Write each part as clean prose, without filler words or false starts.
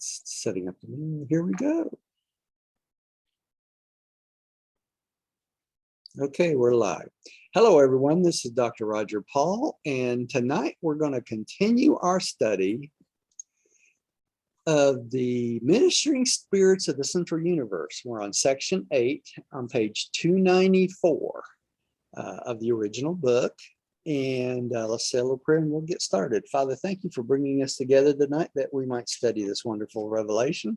it's setting up. Here we go. Okay, we're live. Hello, everyone. This is Dr. Roger Paul, and tonight we're going to continue our study of the Ministering Spirits of the Central Universe. We're on section 8 on page 294 of the original book. And let's say a little prayer and we'll get started. Father, thank you for bringing us together tonight that we might study this wonderful revelation.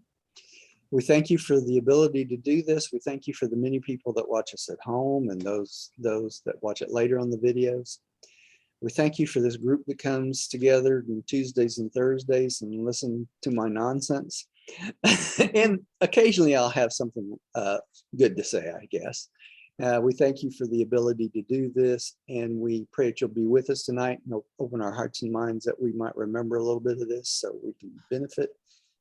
We thank you for the ability to do this. We thank you for the many people that watch us at home and those that watch it later on the videos. We thank you for this group that comes together on Tuesdays and Thursdays and listen to my nonsense. And occasionally I'll have something good to say, I guess. We thank you for the ability to do this, and we pray that you'll be with us tonight and open our hearts and minds that we might remember a little bit of this so we can benefit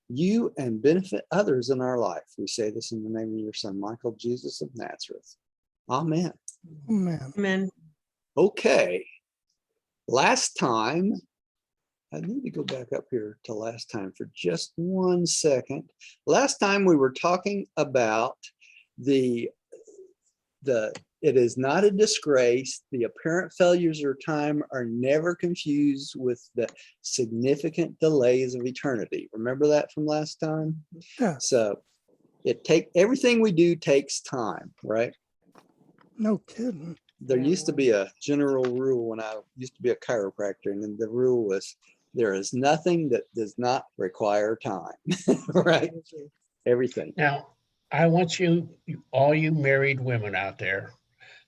you and benefit others in our life. We say this in the name of your son, Michael, Jesus of Nazareth. Amen. Amen. Amen. Okay. Last time, I need to go back up here to last time for just 1 second. Last time we were talking about it is not a disgrace. The apparent failures of time are never confused with the significant delays of eternity. Remember that from last time? Yeah. So everything we do takes time, right? No kidding. There used to be a general rule when I used to be a chiropractor, and the rule was there is nothing that does not require time, right? Everything. Now, I want all you married women out there,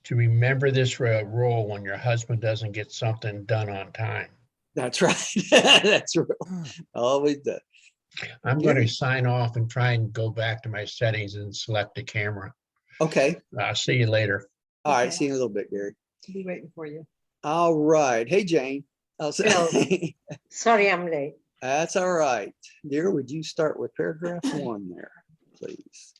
to remember this rule when your husband doesn't get something done on time. That's right. That's right. Always does. I'm going to sign off and try and go back to my settings and select the camera. Okay. I'll see you later. All right. Okay. See you in a little bit, Gary. I'll be waiting for you. All right. Hey, Jane. I'll say, Bill. Sorry, I'm late. That's all right. Dear, would you start with paragraph 1 there, please?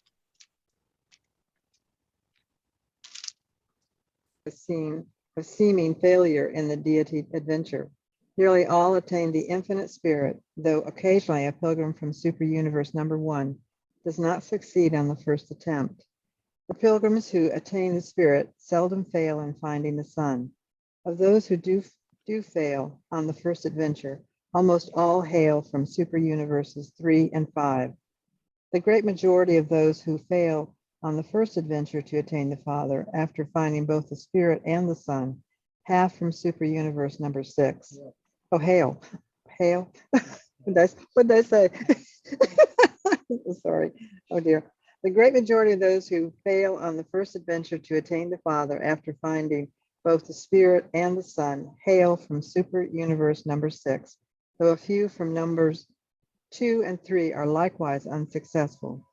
A seeming failure in the deity adventure. Nearly all attain the infinite spirit, though occasionally a pilgrim from Superuniverse number 1 does not succeed on the first attempt. The pilgrims who attain the spirit seldom fail in finding the sun. Of those who do fail on the first adventure, almost all hail from Superuniverses 3 and 5. The great majority of those who fail on the first adventure to attain the Father, after finding both the Spirit and the Son, have from Superuniverse number 6. Oh, hail. What did I say? Sorry. Oh, dear. The great majority of those who fail on the first adventure to attain the Father, after finding both the Spirit and the Son, hail from Superuniverse number 6, though a few from numbers 2 and 3 are likewise unsuccessful.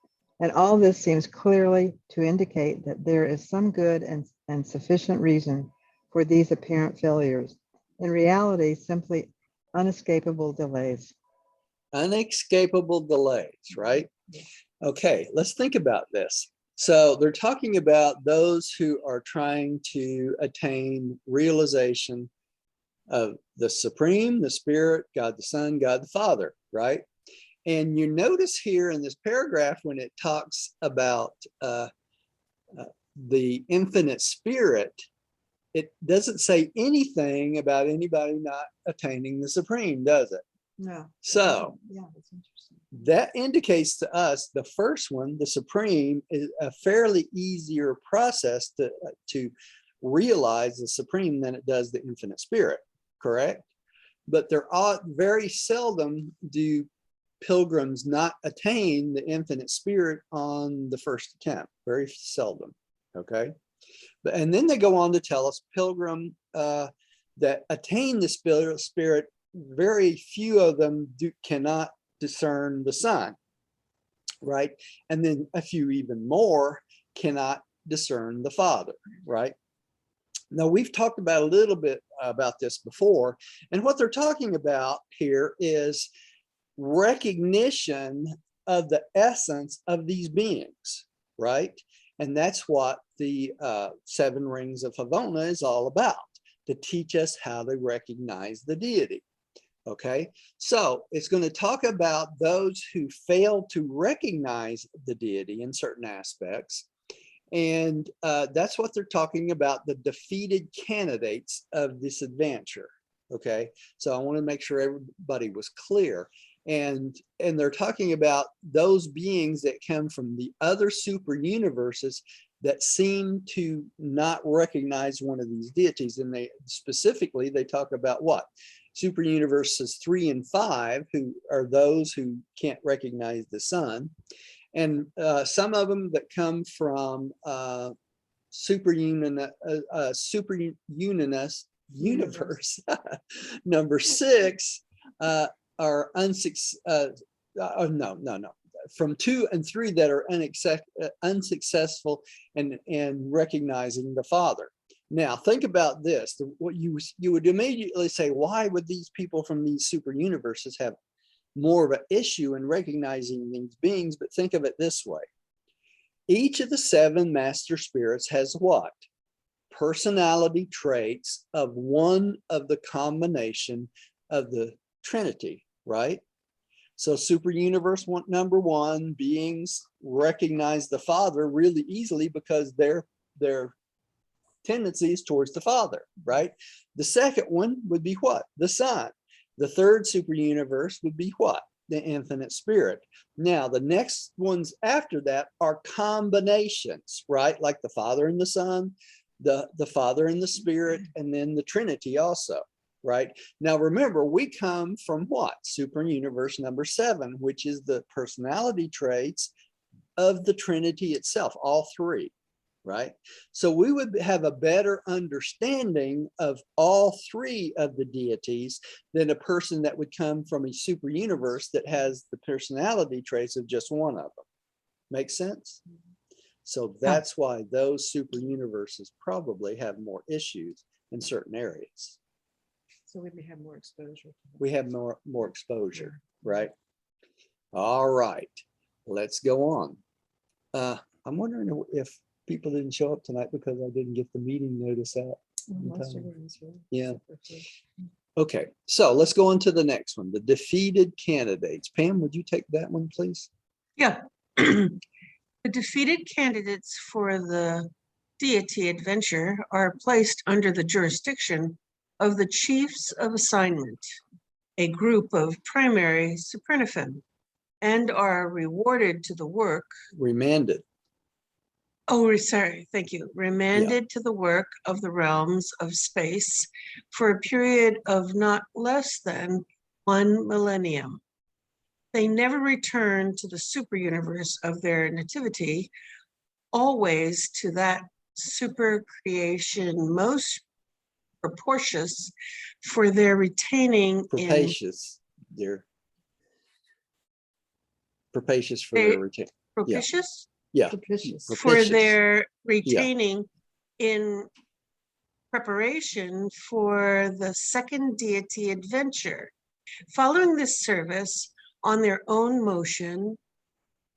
And all this seems clearly to indicate that there is some good and sufficient reason for these apparent failures. In reality, simply unescapable delays. Unescapable delays, right? Okay, let's think about this. So they're talking about those who are trying to attain realization of the Supreme, the Spirit, God the Son, God the Father, right? And you notice here in this paragraph when it talks about the infinite spirit, it doesn't say anything about anybody not attaining the Supreme, does it? No. So Yeah, that's interesting. that indicates to us the first one, the Supreme, is a fairly easier process to realize the Supreme than it does the infinite spirit, correct? But there are very seldom do pilgrims not attain the infinite spirit on the first attempt, very seldom, okay? And then they go on to tell us pilgrim that attain the spirit, very few of them cannot discern the sun, right? And then a few even more cannot discern the Father, right? Now, we've talked about a little bit about this before, and what they're talking about here is recognition of the essence of these beings, right? And that's what the 7 rings of Havona is all about, to teach us how to recognize the deity. Okay, so it's going to talk about those who fail to recognize the deity in certain aspects. And that's what they're talking about, the defeated candidates of this adventure. Okay, so I want to make sure everybody was clear. And they're talking about those beings that come from the other super universes that seem to not recognize one of these deities. And they specifically, they talk about what? Super universes 3 and 5, who are those who can't recognize the sun. And some of them that come from superunus universe number 6 are from 2 and 3 that are unsuccessful in recognizing the Father. Now think about this. What you would immediately say, why would these people from these super universes have more of an issue in recognizing these beings? But think of it this way. Each of the 7 master spirits has what? Personality traits of one of the combination of the Trinity, right? So super universe number 1 beings recognize the Father really easily because their tendencies towards the Father, right? The second one would be what? The Son. The third super universe would be what? The infinite spirit. Now, the next ones after that are combinations, right? Like the Father and the Son, the Father and the Spirit, and then the Trinity also, right? Now, remember, we come from what? Super universe number 7, which is the personality traits of the Trinity itself, all 3. Right? So we would have a better understanding of all 3 of the deities than a person that would come from a super universe that has the personality traits of just one of them. Make sense? So that's why those super universes probably have more issues in certain areas. So we may have more exposure. We have more exposure, right? All right, let's go on. I'm wondering if people didn't show up tonight because I didn't get the meeting notice out. Yeah. Okay, so let's go on to the next one, the defeated candidates. Pam, would you take that one, please? Yeah. The defeated candidates for the deity adventure are placed under the jurisdiction of the chiefs of assignment, a group of primary Supernaphim, and are rewarded to the work. Remanded. Oh, sorry, thank you. Remanded to the work of the realms of space for a period of not less than 1 millennium. They never return to the super universe of their nativity, always to that super creation most propitious for their retaining Propitious, dear. Propitious for their retain. propitious? Yeah. Propitious. For their retaining in preparation for the second deity adventure. Following this service on their own motion,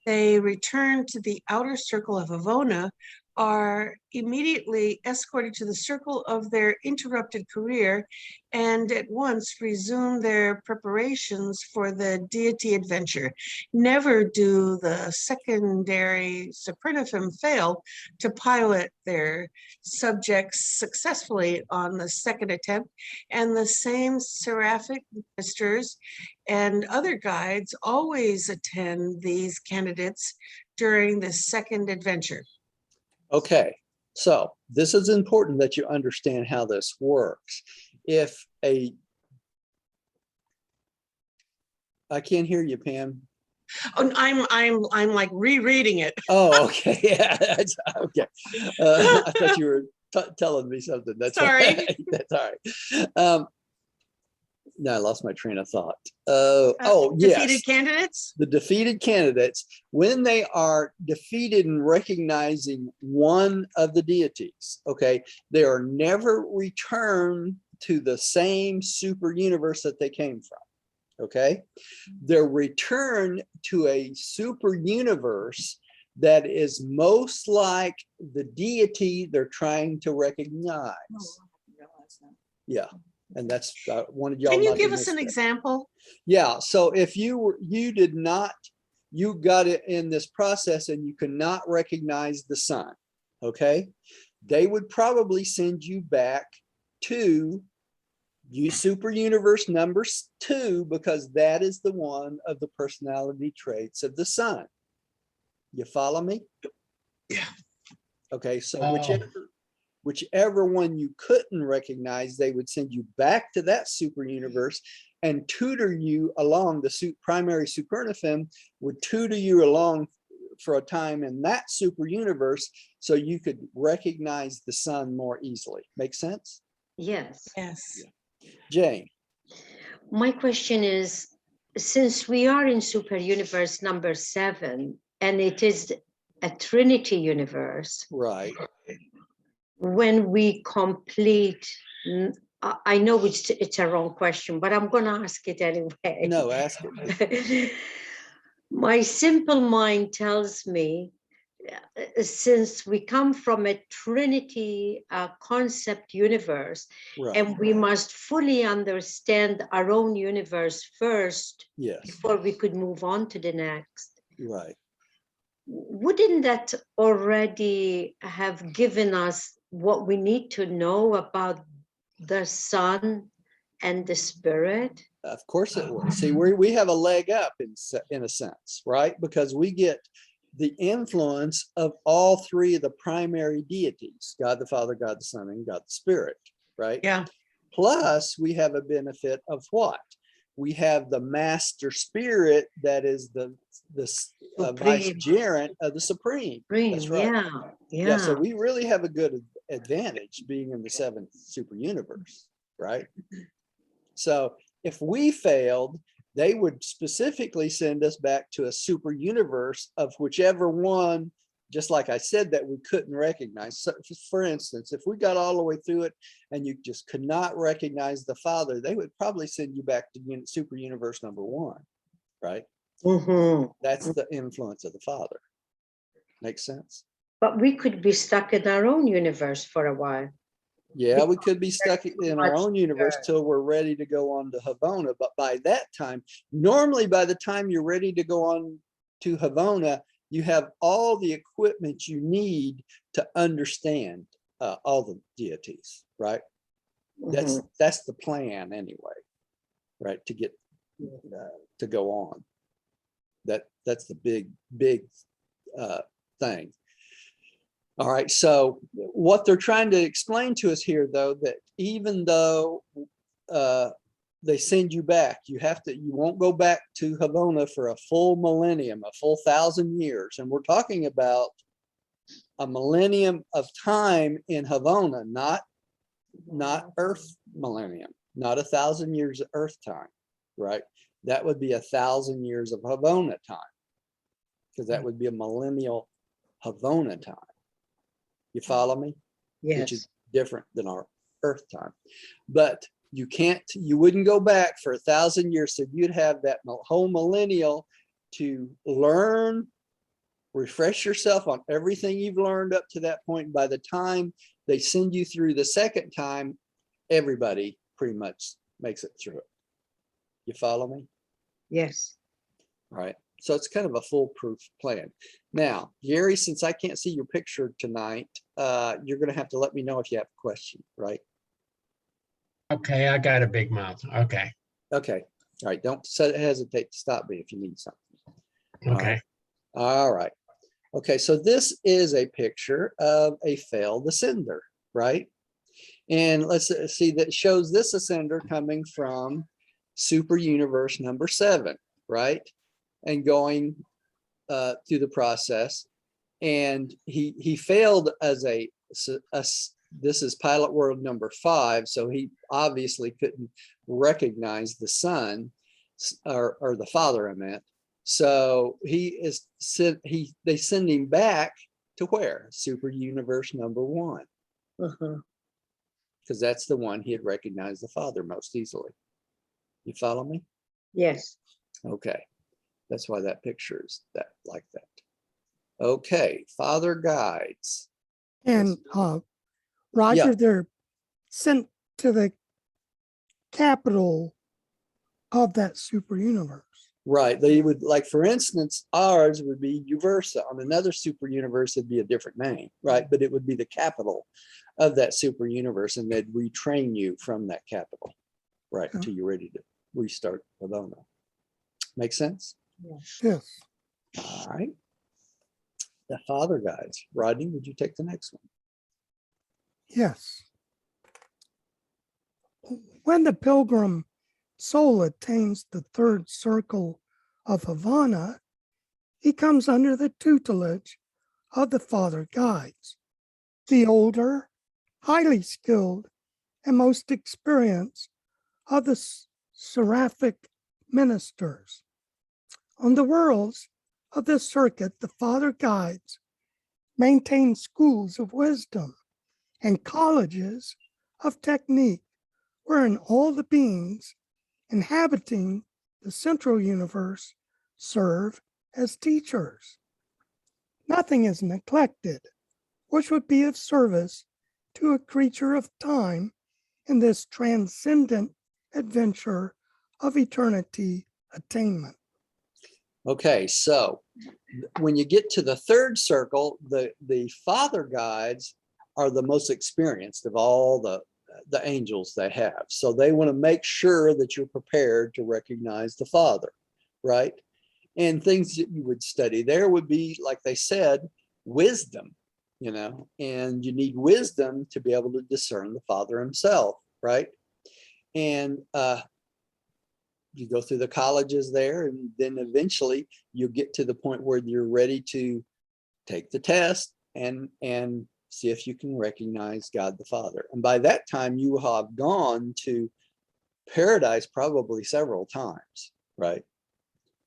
they return to the outer circle of Havona, are immediately escorted to the circle of their interrupted career, and at once resume their preparations for the deity adventure. Never do the secondary Supernaphim fail to pilot their subjects successfully on the second attempt, and the same seraphic ministers and other guides always attend these candidates during the second adventure. Okay, so this is important that you understand how this works. I can't hear you, Pam. Oh, I'm like rereading it. Oh, okay. Yeah, that's okay. I thought you were telling me something. That's Sorry. Right. That's all right. No, I lost my train of thought. Yes. Defeated candidates? The defeated candidates, when they are defeated in recognizing one of the deities, okay, they are never returned to the same super universe that they came from, okay? They're returned to a super universe that is most like the deity they're trying to recognize. Yeah. And that's wanted y'all. Can you not to give us miss an that. example? Yeah, so if you did not, you got it in this process and you could not recognize the sun, okay? They would probably send you back to super universe number 2, because that is the one of the personality traits of the sun. You follow me? Yeah. Okay, so Oh. whichever one you couldn't recognize, they would send you back to that super universe and tutor you along. The primary Supernaphim would tutor you along for a time in that super universe so you could recognize the sun more easily. Make sense? Yes. Yes. Jane? My question is, since we are in super universe number 7, and it is a Trinity universe, Right. when we complete, I know it's a wrong question, but I'm going to ask it anyway. No, ask it. My simple mind tells me, since we come from a Trinity concept universe, Right. and we must fully understand our own universe first Yes. before we could move on to the next. Right. Wouldn't that already have given us what we need to know about the sun and the spirit? Of course it would. See, we have a leg up in a sense, right? Because we get the influence of all 3 of the primary deities, God the Father, God the Son, and God the Spirit, right? Yeah. Plus, we have a benefit of what? We have the master spirit that is the vicegerent of the Supreme. That's right. Yeah. So we really have a good advantage being in the 7th super universe, right? So if we failed, they would specifically send us back to a super universe of whichever one, just like I said, that we couldn't recognize. So for instance, if we got all the way through it and you just could not recognize the Father, they would probably send you back to super universe number 1, right? Mhm. That's the influence of the Father. Makes sense? But we could be stuck in our own universe for a while. Yeah, we could be stuck in our much own universe till we're ready to go on to Havona. But by that time, normally by the time you're ready to go on to Havona, you have all the equipment you need to understand all the deities, right? That's the plan anyway, right? To get to go on. That's the big thing. All right, so what they're trying to explain to us here, though, that even though they send you back, you won't go back to Havona for a full millennium, a full 1,000 years. And we're talking about a millennium of time in Havona, not Earth millennium, not 1,000 years of Earth time, right? That would be 1,000 years of Havona time, because that would be a millennial Havona time. You follow me? Yes. Which is different than our Earth time. But you wouldn't go back for 1,000 years. So you'd have that whole millennial to learn, refresh yourself on everything you've learned up to that point. By the time they send you through the second time, everybody pretty much makes it through it. You follow me? Yes. Right. So it's kind of a foolproof plan. Now, Gary, since I can't see your picture tonight, you're going to have to let me know if you have a question, right? Okay, I got a big mouth. Okay, Okay. All right. Don't hesitate to stop me if you need something. okay. All right. Okay. So this is a picture of a failed ascender, right? And let's see, that shows this ascender coming from super universe number 7, right? And going through the process. And he failed as this is pilot world number 5. So he obviously couldn't recognize the sun or the Father, I meant. So they send him back to where? Super universe number 1. Because that's the one he had recognized the Father most easily. You follow me? Yes. Okay. That's why that picture is like that. Okay, Father guides. And Roger, Yeah. they're sent to the capital of that super universe. Right. They would, like, for instance, ours would be Uversa. On another super universe, it'd be a different name, right? But it would be the capital of that super universe, and they'd retrain you from that capital, right, Okay. until you're ready to restart Havona. Make sense? Yes. All right. The father guides. Rodney, would you take the next one? Yes. When the pilgrim soul attains the third circle of Havana, he comes under the tutelage of the father guides, the older, highly skilled, and most experienced of the seraphic ministers. On the worlds of this circuit, the father guides maintain schools of wisdom and colleges of technique, wherein all the beings inhabiting the central universe serve as teachers. Nothing is neglected which would be of service to a creature of time in this transcendent adventure of eternity attainment. Okay, so when you get to the third circle, the father guides are the most experienced of all the angels they have. So they want to make sure that you're prepared to recognize the Father, right? And things that you would study there would be, like they said, wisdom, you know, and you need wisdom to be able to discern the Father himself, right? And you go through the colleges there, and then eventually you'll get to the point where you're ready to take the test and see if you can recognize God the Father. And by that time, you will have gone to paradise probably several times, right?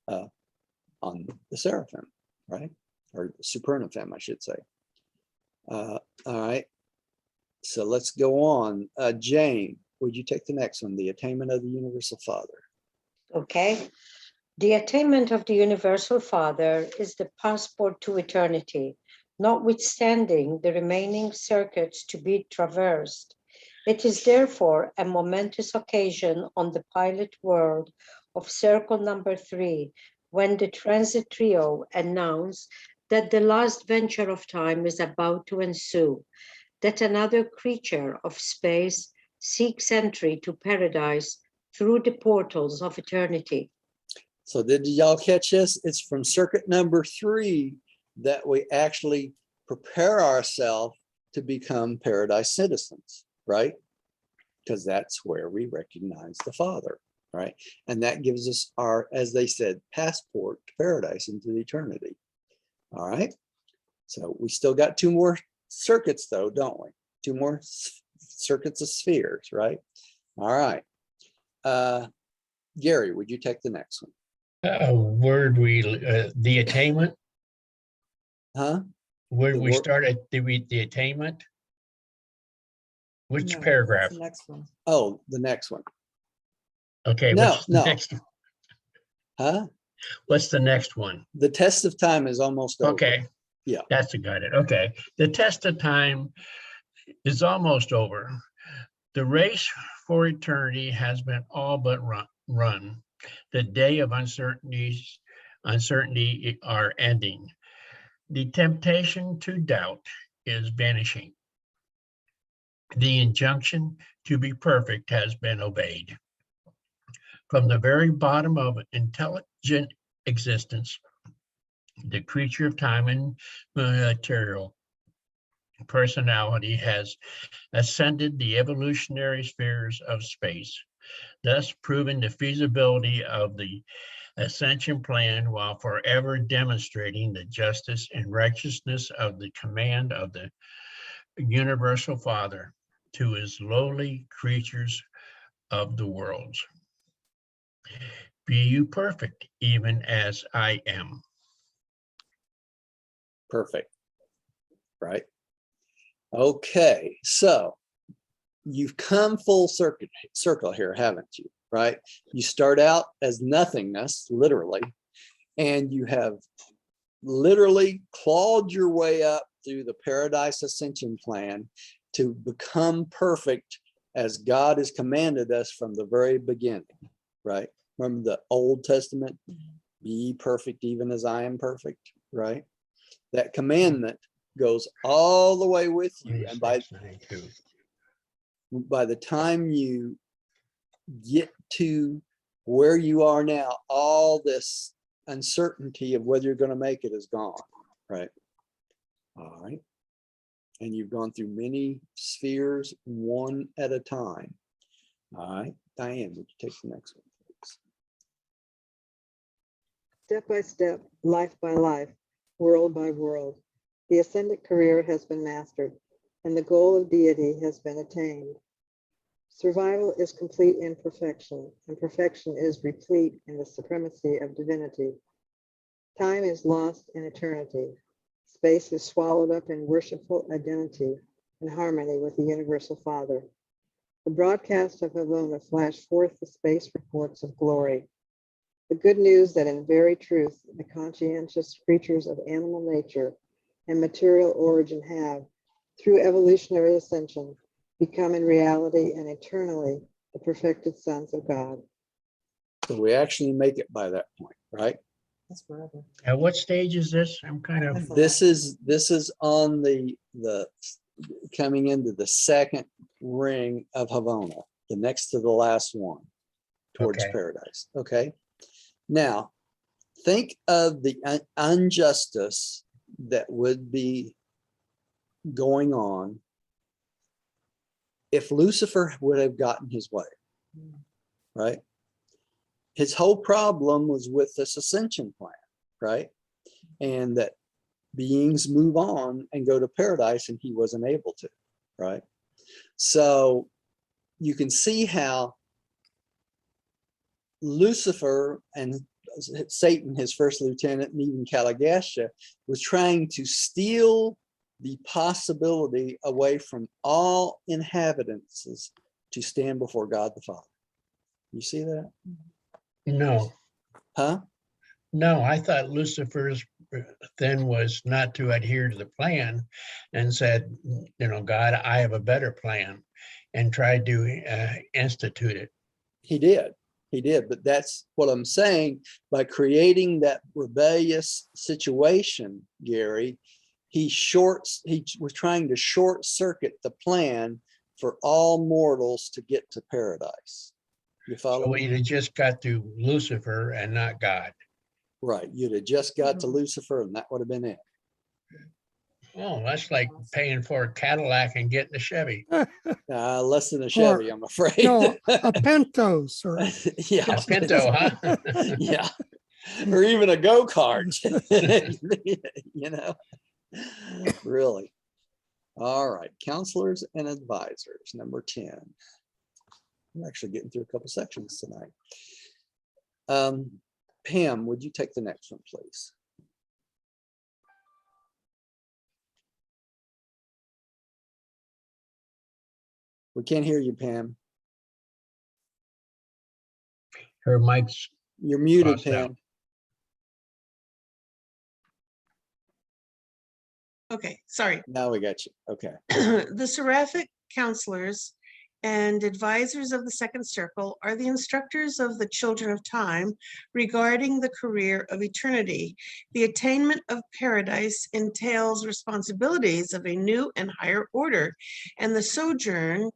On the Seraphim, right? Or Supernaphim, I should say. All right. So let's go on. Jane, would you take the next one? The Attainment of the Universal Father. Okay. The attainment of the Universal Father is the passport to eternity, notwithstanding the remaining circuits to be traversed. It is therefore a momentous occasion on the pilot world of circle number 3, when the transit trio announce that the last venture of time is about to ensue, that another creature of space seeks entry to paradise through the portals of eternity. So did y'all catch this? It's from circuit number 3 that we actually prepare ourselves to become paradise citizens, right? Because that's where we recognize the Father, right? And that gives us our, as they said, passport to paradise into eternity. All right. So we still got 2 more circuits though, don't we? 2 more circuits of spheres, right? All right. Gary, would you take the next one? The attainment, Huh? where The we wor- start at the attainment? Which No, that's paragraph? the next one. Oh, the next one. Okay, No, what's the no. next? Huh? What's the next one? The test of time is almost over. Okay. Yeah. That's got it. Okay. The test of time is almost over. The race for eternity has been all but run. The day of uncertainty are ending. The temptation to doubt is vanishing. The injunction to be perfect has been obeyed. From the very bottom of intelligent existence, the creature of time and material personality has ascended the evolutionary spheres of space, thus proving the feasibility of the Ascension plan while forever demonstrating the justice and righteousness of the command of the Universal Father to his lowly creatures of the worlds. Be you perfect, even as I am. Perfect. Right. Okay. So you've come full circle here, haven't you? Right. You start out as nothingness, literally, and you have literally clawed your way up through the Paradise Ascension plan to become perfect as God has commanded us from the very beginning, right? Remember the Old Testament, be ye perfect even as I am perfect, right? That commandment goes all the way with you. And by 26:92. the time you get to where you are now, all this uncertainty of whether you're going to make it is gone, right? All right. And you've gone through many spheres one at a time. All right. Diane, would you take the next one, please? Step by step, life by life, world by world, the ascendant career has been mastered, and the goal of deity has been attained. Survival is complete in perfection, and perfection is replete in the supremacy of divinity. Time is lost in eternity. Space is swallowed up in worshipful identity and harmony with the Universal Father. The broadcast of Havona flashed forth the space reports of glory. The good news that in very truth, the conscientious creatures of animal nature and material origin have, through evolutionary ascension, become in reality and eternally the perfected sons of God. So we actually make it by that point, right? That's forever. At what stage is this? I'm kind of, This is on the coming into the second ring of Havona, the next to the last one towards Okay. paradise. Okay. Now, think of the injustice that would be going on if Lucifer would have gotten his way, right? His whole problem was with this ascension plan, right? And that beings move on and go to paradise, and he wasn't able to, right? So you can see how Lucifer and Satan, his first lieutenant, and even Caligastia, was trying to steal the possibility away from all inhabitants to stand before God the Father. You see that? no, Huh? no, I thought Lucifer's then was not to adhere to the plan and said, God, I have a better plan, and tried to institute it. He did, but that's what I'm saying. By creating that rebellious situation, Gary, he was trying to short circuit the plan for all mortals to get to paradise. You follow So me? we'd have just got to Lucifer and not God. Right. You'd have just got to Lucifer, and that would have been it. Oh, that's like paying for a Cadillac and getting a Chevy. Less than a Chevy, I'm afraid. No, a Pinto, sir. Yeah. A Pinto, huh? Yeah. Or even a go-kart. Really. All right. Counselors and advisors, number 10. I'm actually getting through a couple sections tonight. Pam, would you take the next one, please? We can't hear you, Pam. Her mic's You're muted, crossed out. Pam. Okay, sorry. Now we got you. Okay. The seraphic counselors and advisors of the second circle are the instructors of the children of time regarding the career of eternity. The attainment of paradise entails responsibilities of a new and higher order, and the sojourn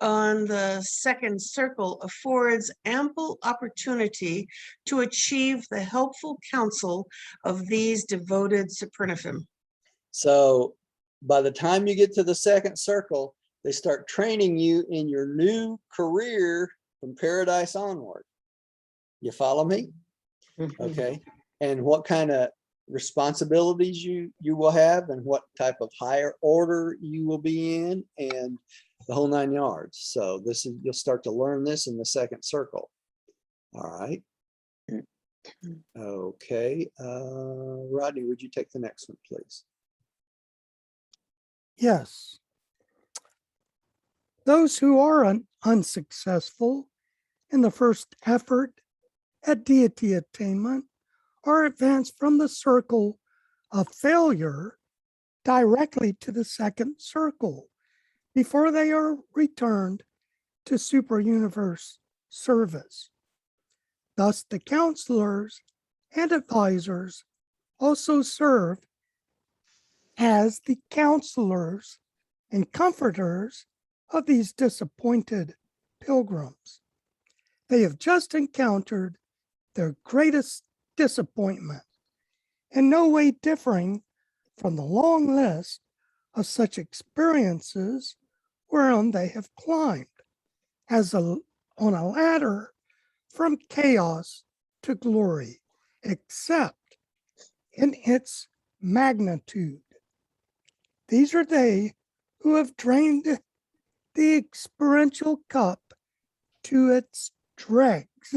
on the second circle affords ample opportunity to achieve the helpful counsel of these devoted Supernaphim. So by the time you get to the second circle, they start training you in your new career from paradise onward. You follow me? Okay. And what kind of responsibilities you will have, and what type of higher order you will be in, and the whole 9 yards. So you'll start to learn this in the second circle. All right. Okay. Rodney, would you take the next one, please? Yes. Those who are unsuccessful in the first effort at deity attainment are advanced from the circle of failure directly to the second circle before they are returned to superuniverse service. Thus, the counselors and advisors also serve as the counselors and comforters of these disappointed pilgrims. They have just encountered their greatest disappointment, in no way differing from the long list of such experiences whereon they have climbed, as on a ladder from chaos to glory, except in its magnitude. These are they who have drained the experiential cup to its dregs,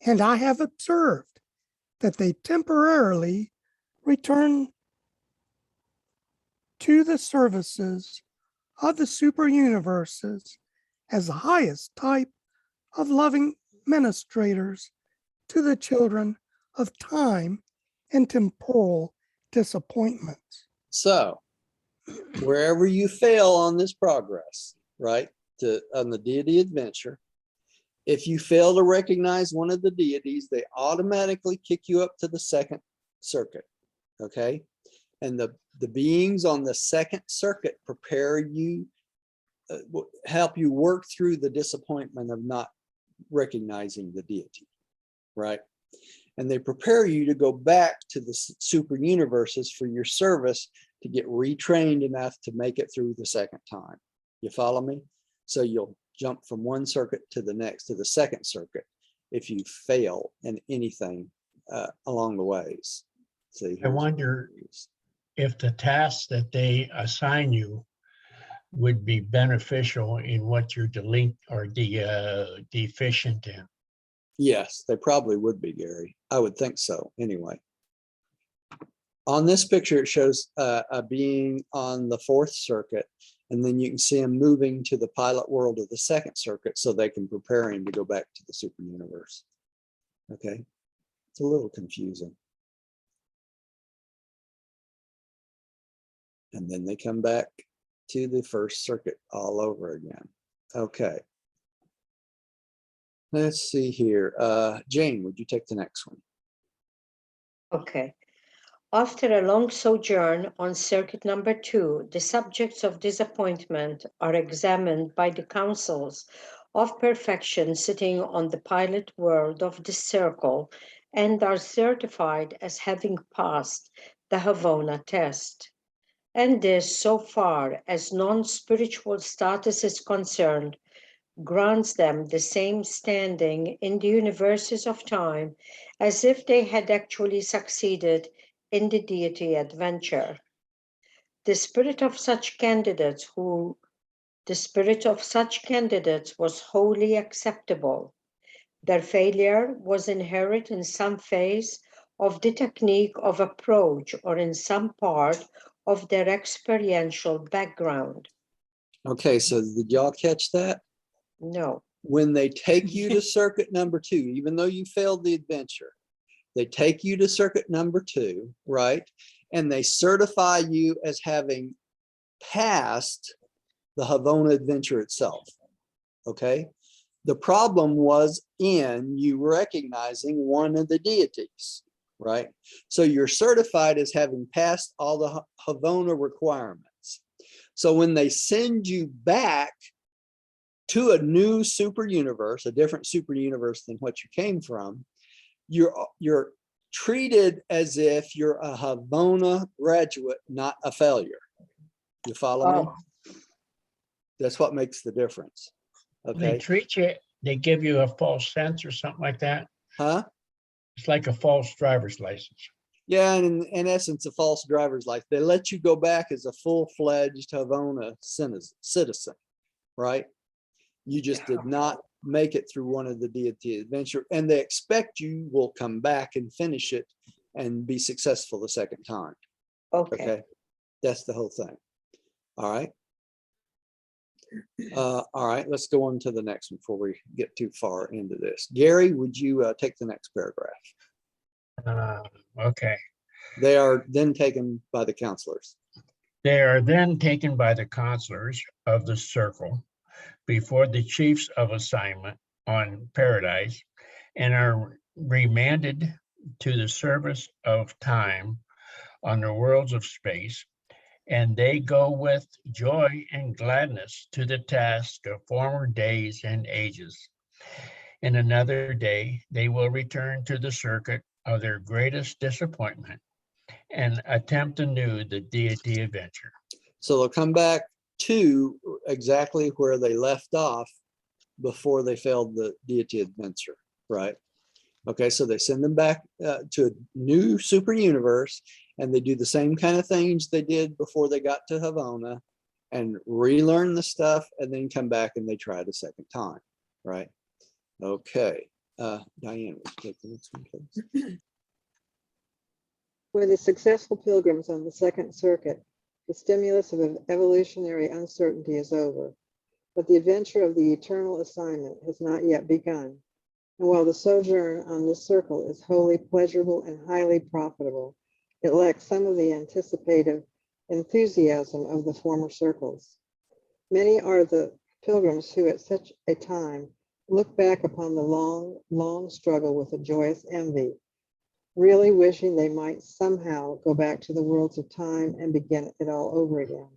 and I have observed that they temporarily return to the services of the superuniverses as the highest type of loving ministrators to the children of time and temporal disappointments. So wherever you fail on this progress, right, on the deity adventure, if you fail to recognize one of the deities, they automatically kick you up to the second circuit, okay? And the beings on the second circuit prepare you, help you work through the disappointment of not recognizing the deity, right? And they prepare you to go back to the super universes for your service to get retrained enough to make it through the second time. You follow me? So you'll jump from one circuit to the next, to the second circuit, if you fail in anything along the ways. See, I wonder if the tasks that they assign you would be beneficial in what you're deficient in. Yes, they probably would be, Gary. I would think so anyway. On this picture, it shows a being on the fourth circuit, and then you can see him moving to the pilot world of the second circuit so they can prepare him to go back to the super universe. Okay, it's a little confusing. And then they come back to the first circuit all over again. Okay. Let's see here. Jane, would you take the next one? Okay. After a long sojourn on circuit number 2, the subjects of disappointment are examined by the councils of perfection sitting on the pilot world of the circle and are certified as having passed the Havona test. And this, so far as non-spiritual status is concerned, grants them the same standing in the universes of time as if they had actually succeeded in the deity adventure. The spirit of such candidates was wholly acceptable. Their failure was inherent in some phase of the technique of approach or in some part of their experiential background. Okay, so did y'all catch that? No. When they take you to circuit number 2, even though you failed the adventure, they take you to circuit number 2, right? And they certify you as having passed the Havona adventure itself, okay? The problem was in you recognizing one of the deities, right? So you're certified as having passed all the Havona requirements. So when they send you back to a new super universe, a different super universe than what you came from, you're treated as if you're a Havona graduate, not a failure. You follow me? That's what makes the difference. Okay. They treat you, they give you a false sense or something like that. Huh? It's like a false driver's license. Yeah, and in essence, a false driver's license. They let you go back as a full-fledged Havona citizen, right? You just did not make it through one of the deity adventure, and they expect you will come back and finish it and be successful the second time. Okay, that's the whole thing. All right. All right, let's go on to the next one before we get too far into this. Gary, would you take the next paragraph? Okay. They are then taken by the counselors. They are then taken by the counselors of the circle, before the chiefs of assignment on paradise and are remanded to the service of time on the worlds of space, and they go with joy and gladness to the task of former days and ages. In another day, they will return to the circuit of their greatest disappointment and attempt anew the deity adventure. So they'll come back to exactly where they left off before they failed the deity adventure, right? Okay, so they send them back to a new super universe, and they do the same kind of things they did before they got to Havona and relearn the stuff, and then come back and they try it a second time, right? Okay, Diane, would you take the next one, please? For the successful pilgrims on the second circuit, the stimulus of evolutionary uncertainty is over, but the adventure of the eternal assignment has not yet begun. And while the sojourn on this circle is wholly pleasurable and highly profitable, it lacks some of the anticipative enthusiasm of the former circles. Many are the pilgrims who at such a time look back upon the long, long struggle with a joyous envy, really wishing they might somehow go back to the worlds of time and begin it all over again,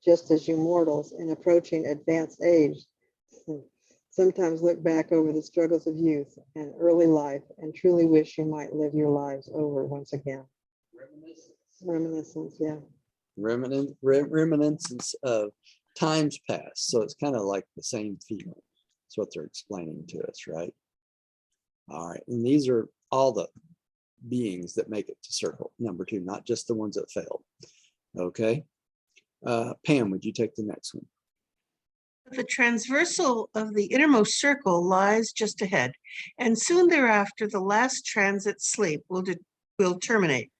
just as you mortals in approaching advanced age sometimes look back over the struggles of youth and early life and truly wish you might live your lives over once again. Reminiscence, yeah. Reminiscence of times past. So it's kind of like the same feeling. That's what they're explaining to us, right? All right, and these are all the beings that make it to circle number 2, not just the ones that failed. Okay, Pam, would you take the next one? The transversal of the innermost circle lies just ahead, and soon thereafter the last transit sleep will terminate,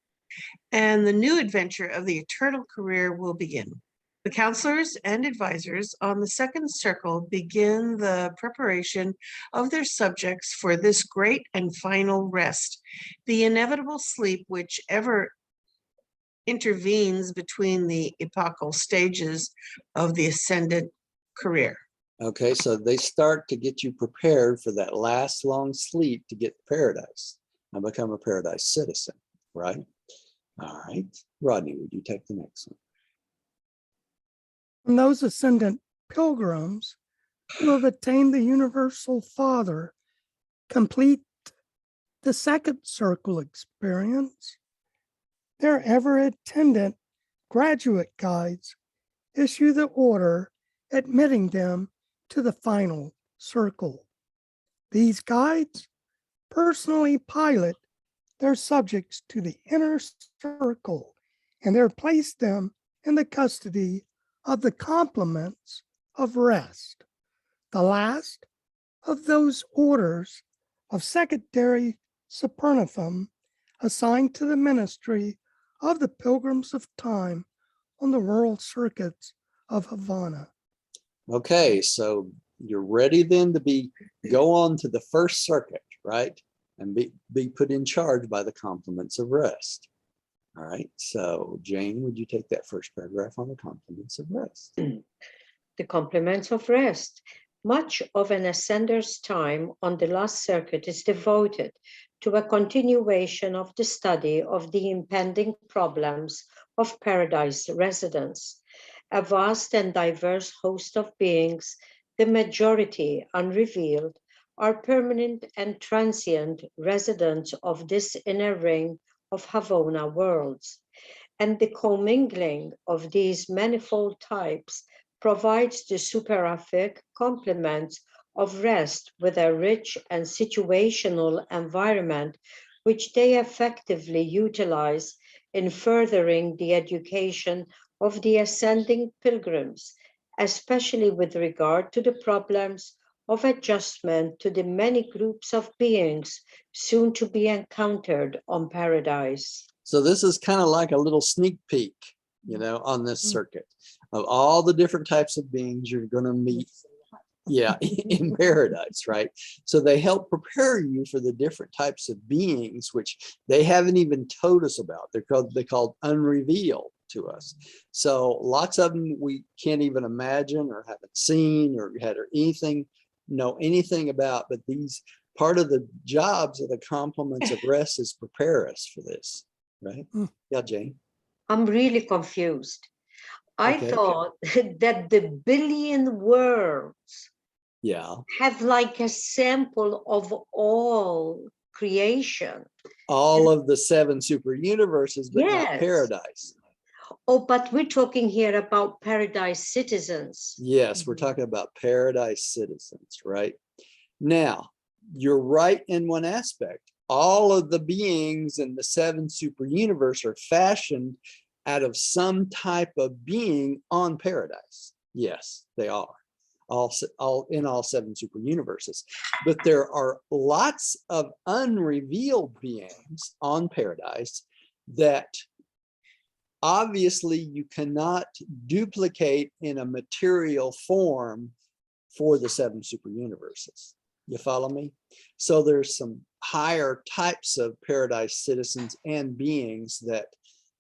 and the new adventure of the eternal career will begin. The counselors and advisors on the second circle begin the preparation of their subjects for this great and final rest, the inevitable sleep which ever intervenes between the epochal stages of the ascendant career. Okay, so they start to get you prepared for that last long sleep to get to paradise and become a paradise citizen, right? All right, Rodney, would you take the next one? And those ascendant pilgrims who have attained the universal Father complete the second circle experience. Their ever attendant graduate guides issue the order admitting them to the final circle. These guides personally pilot their subjects to the inner circle, and they place them in the custody of the complements of rest, the last of those orders of secondary Supernaphim assigned to the ministry of the pilgrims of time on the world circuits of Havona. Okay, so you're ready then to go on to the first circuit, right? And be put in charge by the complements of rest. All right, so Jane, would you take that first paragraph on the complements of rest? The complements of rest. Much of an ascender's time on the last circuit is devoted to a continuation of the study of the impending problems of paradise residence. A vast and diverse host of beings, the majority unrevealed, are permanent and transient residents of this inner ring of Havona worlds, and the commingling of these manifold types provides the superaphic complements of rest with a rich and situational environment which they effectively utilize in furthering the education of the ascending pilgrims, especially with regard to the problems of adjustment to the many groups of beings soon to be encountered on paradise. So this is kind of like a little sneak peek, on this circuit of all the different types of beings you're going to meet, in paradise, right? So they help prepare you for the different types of beings, which they haven't even told us about. They're called unrevealed to us. So lots of them we can't even imagine or haven't seen or had or anything, know anything about, but these part of the jobs of the complements of rest is prepare us for this, right? Mm. Yeah, Jane. I'm really confused. I Okay. thought that the billion worlds Yeah. have like a sample of all creation. All of the 7 super universes, but not Yes. paradise. Oh, but we're talking here about paradise citizens. Yes, we're talking about paradise citizens, right? Now, you're right in one aspect. All of the beings in the 7 super universe are fashioned out of some type of being on paradise. Yes, they are. All in all 7 super universes. But there are lots of unrevealed beings on paradise that obviously you cannot duplicate in a material form for the 7 super universes. You follow me? So there's some higher types of paradise citizens and beings that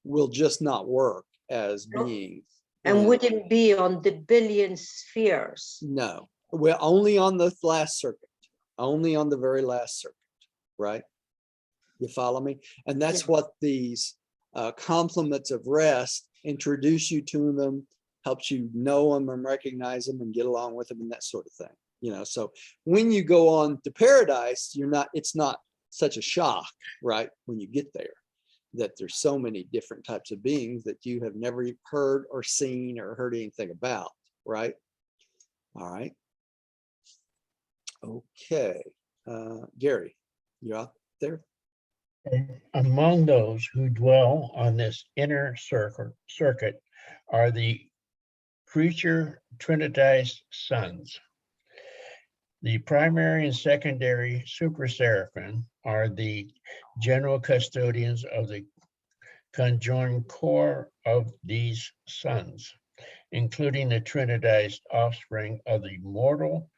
will just not work as beings. And wouldn't be on the billion spheres. No, we're only on the last circuit, only on the very last circuit, right? You follow me? And that's Yeah. what these complements of rest introduce you to them, helps you know them and recognize them and get along with them and that sort of thing. You know, so when you go on to paradise, it's not such a shock, right? When you get there, that there's so many different types of beings that you have never heard or seen or heard anything about, right? All right. Okay. Gary, you out there? Among those who dwell on this inner circuit are the creature trinitized sons. The primary and secondary super seraphim are the general custodians of the conjoined core of these sons, including the trinitized offspring of the mortal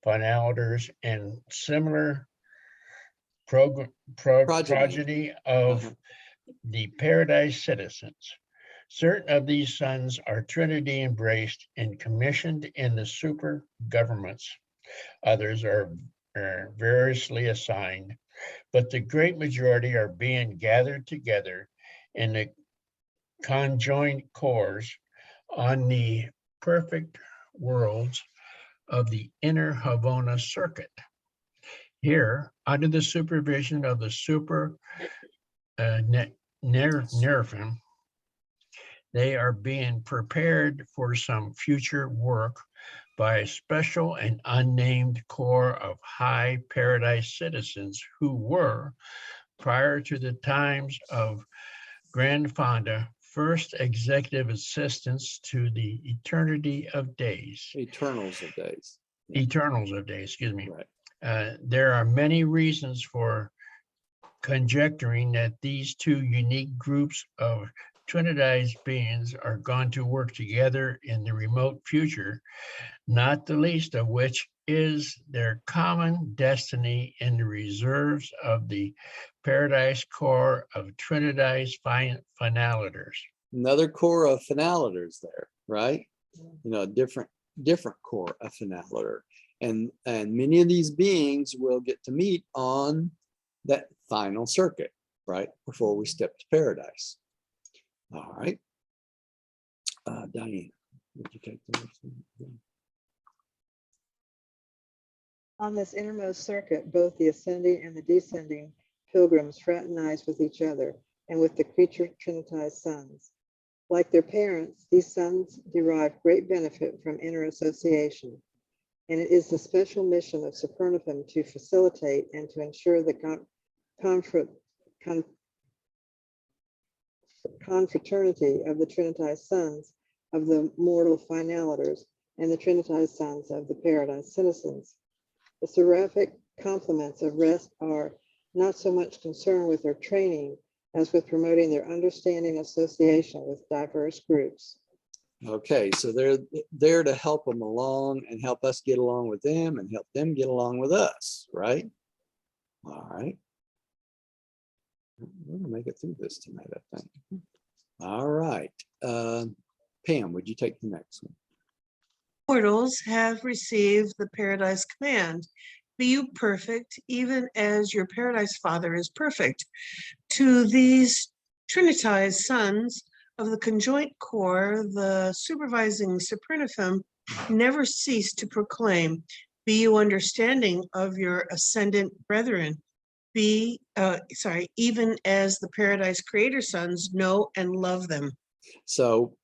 finalators and similar progeny of the paradise citizens. Certain of these sons are Trinity embraced and commissioned in the super governments. Others are variously assigned, but the great majority are being gathered together in the conjoined cores on the perfect worlds of the inner Havona circuit. Here, under the supervision of the Supernaphim, they are being prepared for some future work by a special and unnamed core of high paradise citizens who were, prior to the times of Grand Fonda, first executive assistants to the eternity of days. Eternals of days. Eternals of days, excuse me. Right. There are many reasons for conjecturing that these two unique groups of trinitized beings are going to work together in the remote future, not the least of which is their common destiny in the reserves of the paradise core of trinitized finalators. Another core of finalators there, right? You know, different core of finalator. And many of these beings will get to meet on that final circuit, right? Before we step to paradise. All right. Diane, would you take the next one? On this innermost circuit, both the ascending and the descending pilgrims fraternize with each other and with the creature trinitized sons. Like their parents, these sons derive great benefit from inner association, and it is the special mission of Supernaphim to facilitate and to ensure the confraternity of the trinitized sons of the mortal finalators and the trinitized sons of the paradise citizens. The seraphic complements of rest are not so much concerned with their training as with promoting their understanding association with diverse groups. Okay, so they're there to help them along and help us get along with them and help them get along with us, right? All right. We're gonna make it through this tonight, I think. All right. Pam, would you take the next one? Mortals have received the paradise command. Be you perfect, even as your paradise father is perfect. To these trinitized sons of the conjoint core, the supervising Supernaphim never cease to proclaim, be you understanding of your ascendant brethren. Even as the paradise creator sons know and love them. So,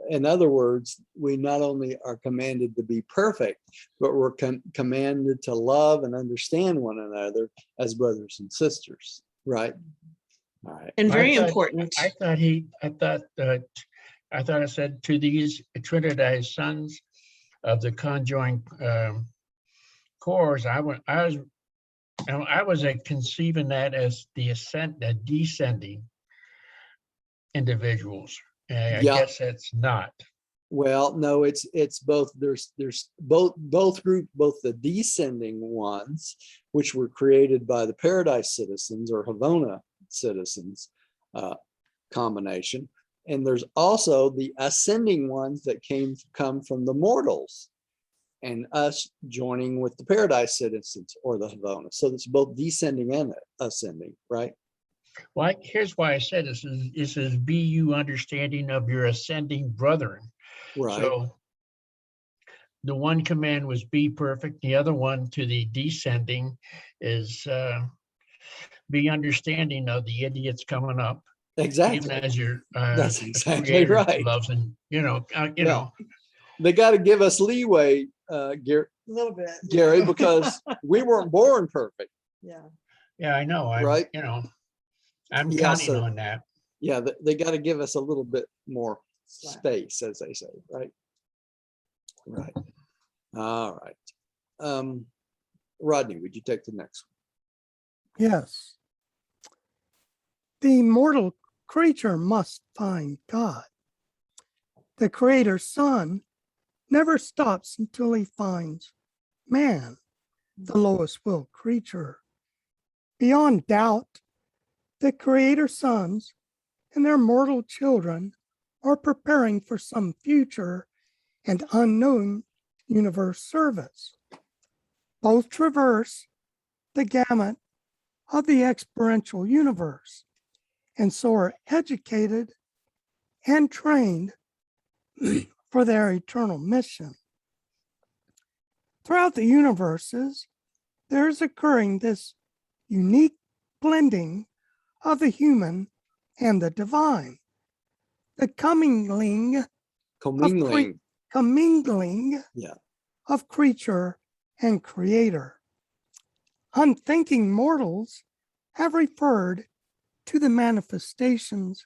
in other words, we not only are commanded to be perfect, but we're commanded to love and understand one another as brothers and sisters, right? All right. And very I thought- important. I thought it said to these trinitized sons of the conjoined cores. I was conceiving that as the descending individuals. I Yeah. guess it's not. Well, no, it's both. There's both group, both the descending ones, which were created by the paradise citizens or Havona citizens combination, and there's also the ascending ones that come from the mortals, and us joining with the paradise citizens or the Havona. So it's both descending and ascending, right? Well, here's why I said this is be you understanding of your ascending brethren. Right. So the one command was be perfect. The other one to the descending is be understanding of the idiots coming up. Exactly. Even as your That's exactly creator right. loves and Yeah. know. They got to give us leeway, Gary, A little bit. because we weren't born perfect. Yeah. Yeah, I know. Right. I'm Yeah, counting so- on that. Yeah, they got to give us a little bit more Slack. space, as they say, right? Right. All right. Rodney, would you take the next Yes. The mortal creature must find God. The Creator's Son never stops until he finds man, the lowest willed creature. Beyond doubt, the Creator's sons and their mortal children are preparing for some future and unknown universe service. Both traverse the gamut of the experiential universe, and so are educated and trained for their eternal mission. Throughout the universes, there is occurring this unique blending of the human and the divine, the commingling Commingling. Yeah. of creature and creator. Unthinking mortals have referred to the manifestations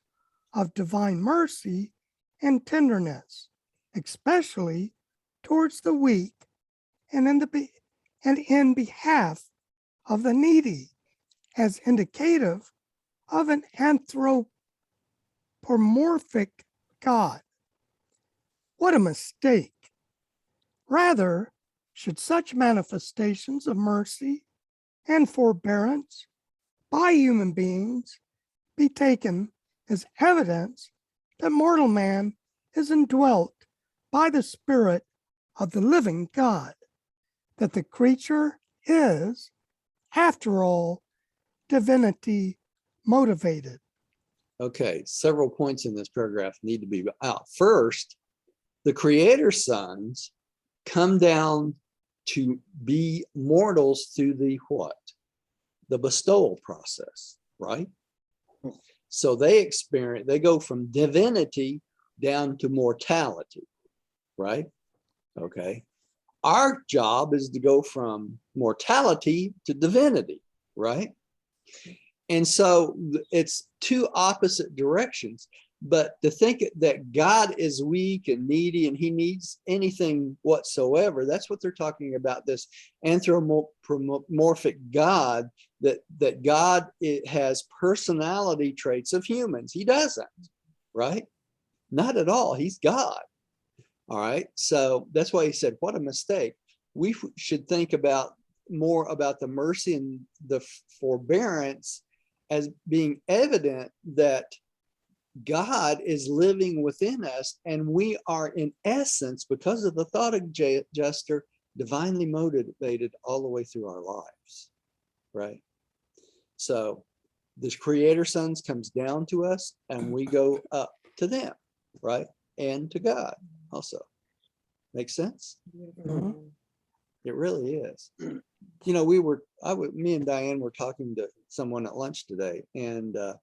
of divine mercy and tenderness, especially towards the weak and in behalf of the needy, as indicative of an anthropomorphic God. What a mistake. Rather, should such manifestations of mercy and forbearance by human beings be taken as evidence that mortal man is indwelt by the Spirit of the living God, that the creature is, after all, divinity motivated. Okay, several points in this paragraph need to be out. First, the Creator's sons come down to be mortals through the what? The bestowal process, right? So they go from divinity down to mortality, right? Okay. Our job is to go from mortality to divinity, right? And so it's two opposite directions. But to think that God is weak and needy and he needs anything whatsoever, that's what they're talking about, this anthropomorphic God, that God has personality traits of humans. He doesn't, right? Not at all. He's God. All right. So that's why he said, what a mistake. We should think more about the mercy and the forbearance as being evident that God is living within us, and we are in essence, because of the thought adjuster, divinely motivated all the way through our lives, right? So this creator sons comes down to us and we go up to them, right? And to God also. Make sense? Mhm. It really is. You know, me and Diane were talking to someone at lunch today, and the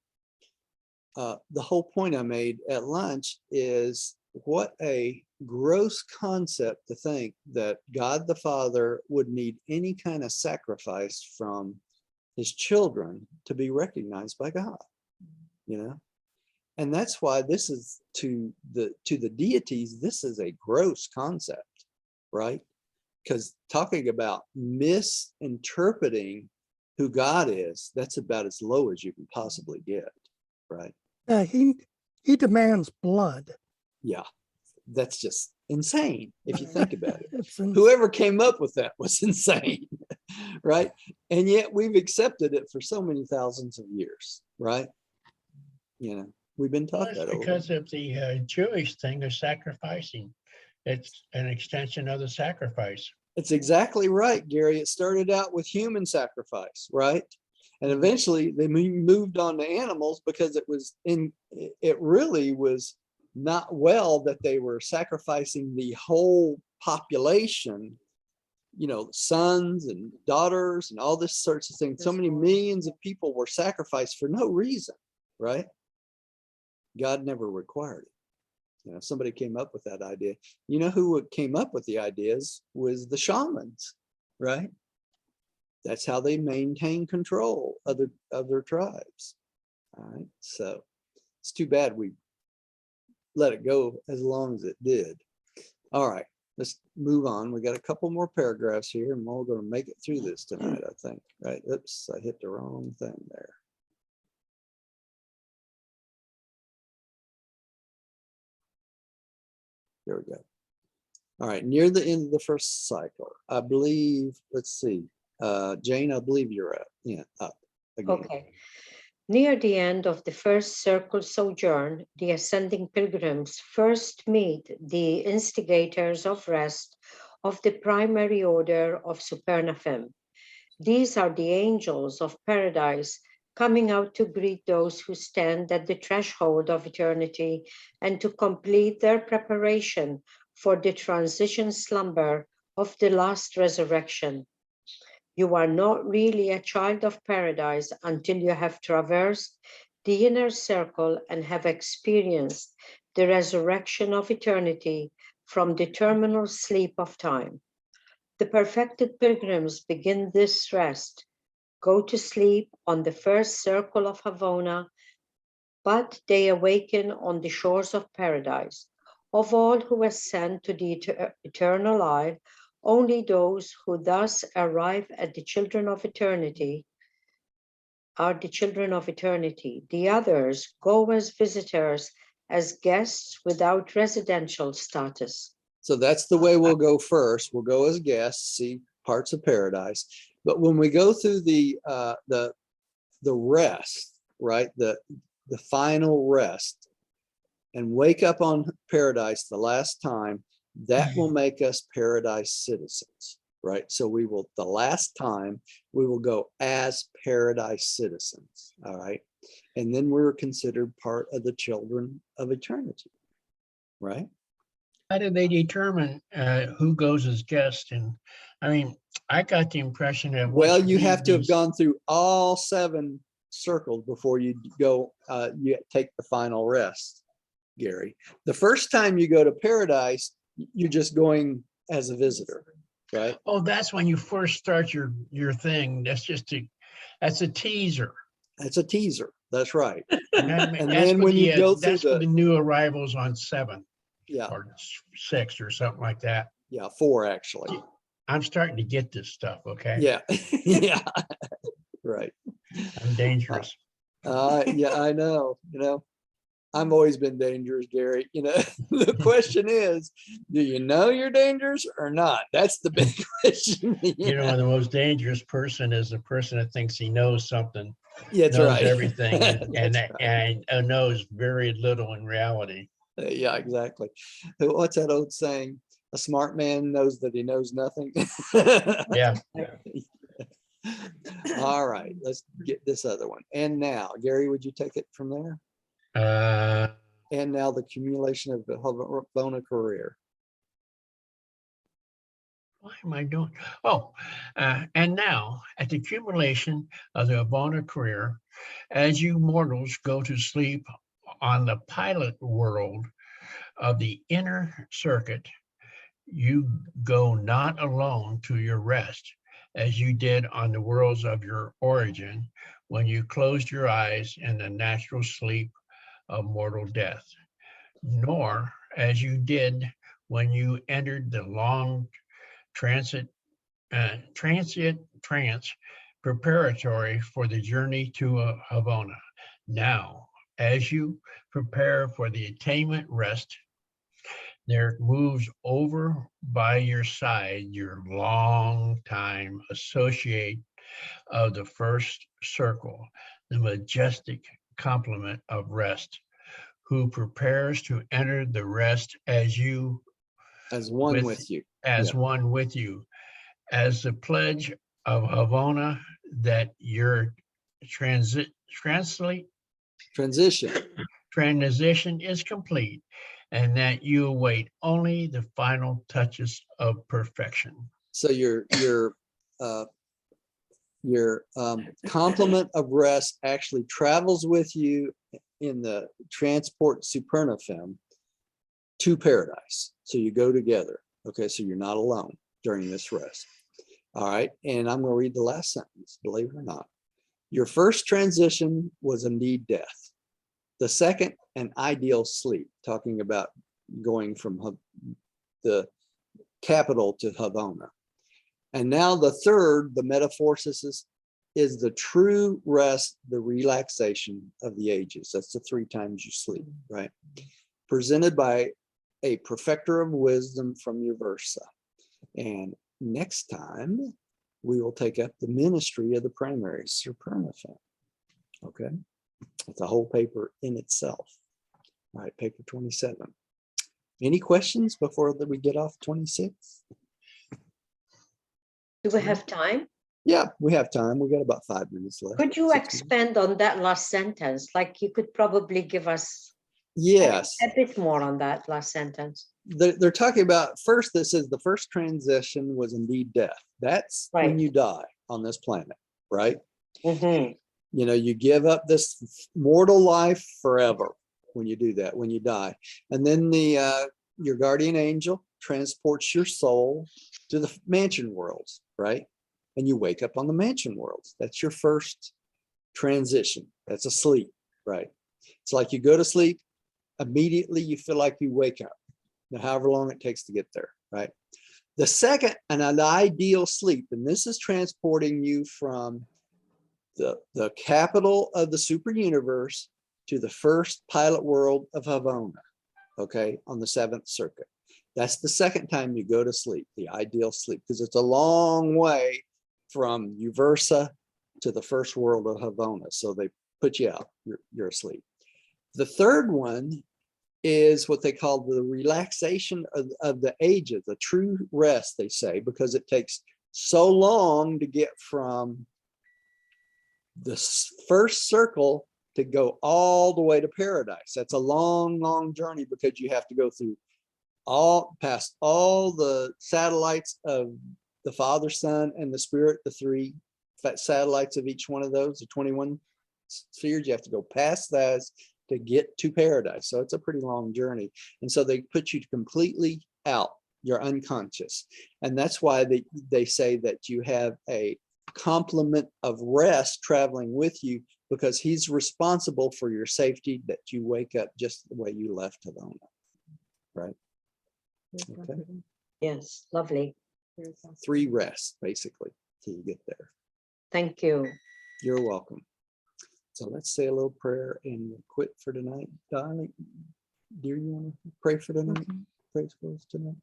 whole point I made at lunch is what a gross concept to think that God the Father would need any kind of sacrifice from his children to be recognized by God, you know? And that's why this is to the deities, this is a gross concept, right? Because talking about misinterpreting who God is, that's about as low as you can possibly get, right? He demands blood. Yeah, that's just insane if you think about it. It's Whoever came up with that was insane, right? And yet we've accepted it for so many thousands of years, right? You know, we've been Well, taught it's that over. because of the Jewish thing of sacrificing. It's an extension of the sacrifice. It's exactly right, Gary. It started out with human sacrifice, right? And eventually they moved on to animals because it really was not well that they were sacrificing the whole population, you know, sons and daughters and all this sorts of things. So many millions of people were sacrificed for no reason, right? God never required it. You know, somebody came up with that idea. You know who came up with the ideas was the shamans, right? That's how they maintain control of their tribes. All right, so it's too bad we let it go as long as it did. All right, let's move on. We got a couple more paragraphs here, and we're going to make it through this tonight, I think. Right? Oops, I hit the wrong thing there. There we go. All right, near the end of the first cycle, I believe, let's see, Jane, I believe you're up. Yeah, up again. Okay. Near the end of the first circle sojourn, the ascending pilgrims first meet the instigators of rest of the primary order of Supernaphim. These are the angels of paradise coming out to greet those who stand at the threshold of eternity and to complete their preparation for the transition slumber of the last resurrection. You are not really a child of paradise until you have traversed the inner circle and have experienced the resurrection of eternity from the terminal sleep of time. The perfected pilgrims begin this rest, go to sleep on the first circle of Havona, but they awaken on the shores of paradise. Of all who ascend to the eternal isle, only those who thus arrive at the children of eternity are the children of eternity. The others go as visitors, as guests without residential status. So that's the way we'll go first. We'll go as guests, see parts of paradise. But when we go through the rest, right, the final rest, and wake up on paradise the last time, that will make us paradise citizens, right? So we will, the last time, we will go as paradise citizens, all right? And then we're considered part of the children of eternity, right? How do they determine who goes as guest? And I mean, I got the impression that Well, you have to have gone through all 7 circles before you go, you take the final rest, Gary. The first time you go to paradise, you're just going as a visitor, right? Oh, that's when you first start your thing. That's a teaser. That's a teaser. That's right. And And that's then for when you go through that's for the new arrivals on 7 yeah, or 6 or something like that. yeah, 4 actually. I'm starting to get this stuff. Okay. Yeah, yeah, right. I'm dangerous. Yeah, I know. You know, I've always been dangerous, Gary. You know, the question is, do you know you're dangerous or not? That's the big question. You know, the most dangerous person is the person that thinks he knows something. Yeah, that's knows right. everything and That's right. and knows very little in reality. Yeah, exactly. What's that old saying? A smart man knows that he knows nothing. Yeah. All right, let's get this other one. And now, Gary, would you take it from there? Uh, And now the accumulation of the Havona career. Why am I doing? Oh, and now at the accumulation of the Havona career, as you mortals go to sleep on the pilot world of the inner circuit, you go not alone to your rest, as you did on the worlds of your origin when you closed your eyes in the natural sleep of mortal death, nor as you did when you entered the long transient trance preparatory for the journey to Havona. Now, as you prepare for the attainment rest, there moves over by your side your long time associate of the first circle, the majestic complement of rest, who prepares to enter the rest as you As one with you. as Yeah. one with you, as the pledge of Havona that your translate Transition. transition is complete and that you await only the final touches of perfection. So your complement of rest actually travels with you in the transport Supernaphim to paradise. So you go together. Okay, so you're not alone during this rest. All right, and I'm going to read the last sentence, believe it or not. Your first transition was indeed death. The second, an ideal sleep, talking about going from the capital to Havona. And now the third, the metamorphosis, is the true rest, the relaxation of the ages. That's the 3 times you sleep, right? Presented by a perfecter of wisdom from Urantia. And next time, we will take up the ministry of the primary Supernaphim. Okay, it's a whole paper in itself. All right, paper 27. Any questions before we get off 26? Do we have time? Yeah, we have time. We got about 5 minutes left. Could you 6 minutes. expand on that last sentence? Like you could probably give us Yes. a bit more on that last sentence. They're talking about first, this is the first transition was indeed death. That's when Right. you die on this planet, right? Mhm. You know, you give up this mortal life forever when you do that, when you die. And then your guardian angel transports your soul to the mansion worlds, right? And you wake up on the mansion worlds. That's your first transition. That's a sleep, right? It's like you go to sleep, immediately you feel like you wake up, however long it takes to get there, right? The second, an ideal sleep, and this is transporting you from the capital of the super universe to the first pilot world of Havona, okay, on the 7th circuit. That's the second time you go to sleep, the ideal sleep, because it's a long way from Urantia to the first world of Havona. So they put you out, you're asleep. The third one is what they call the relaxation of the ages, the true rest, they say, because it takes so long to get from the first circle to go all the way to paradise. That's a long, long journey because you have to go through past all the satellites of the Father, Son, and the Spirit, the 3 satellites of each one of those, the 21 spheres. You have to go past those to get to paradise. So it's a pretty long journey. And so they put you completely out. You're unconscious. And that's why they say that you have a complement of rest traveling with you, because he's responsible for your safety, that you wake up just the way you left Havona, right? Okay. Yes, lovely. 3 rests, basically, till you get there. Thank you. You're welcome. So let's say a little prayer and quit for tonight. Darling, dear, you want to pray for tonight? Pray for us tonight.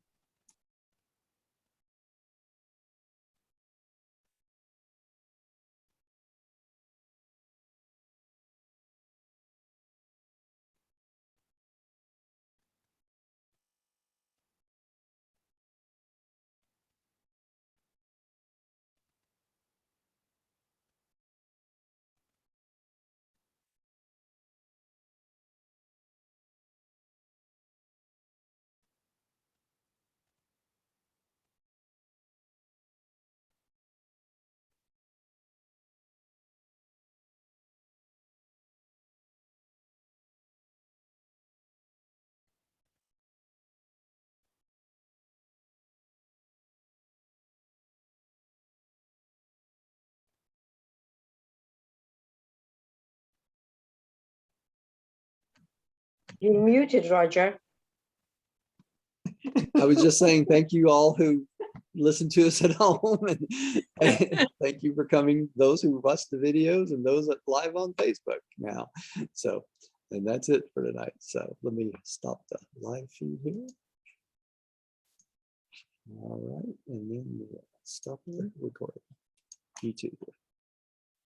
You're muted, Roger. I was just saying thank you all who listen to us at home, and thank you for coming, those who watch the videos and those that live on Facebook now. So, and that's it for tonight. So let me stop the live feed here. All right, and then we'll stop the recording. YouTube.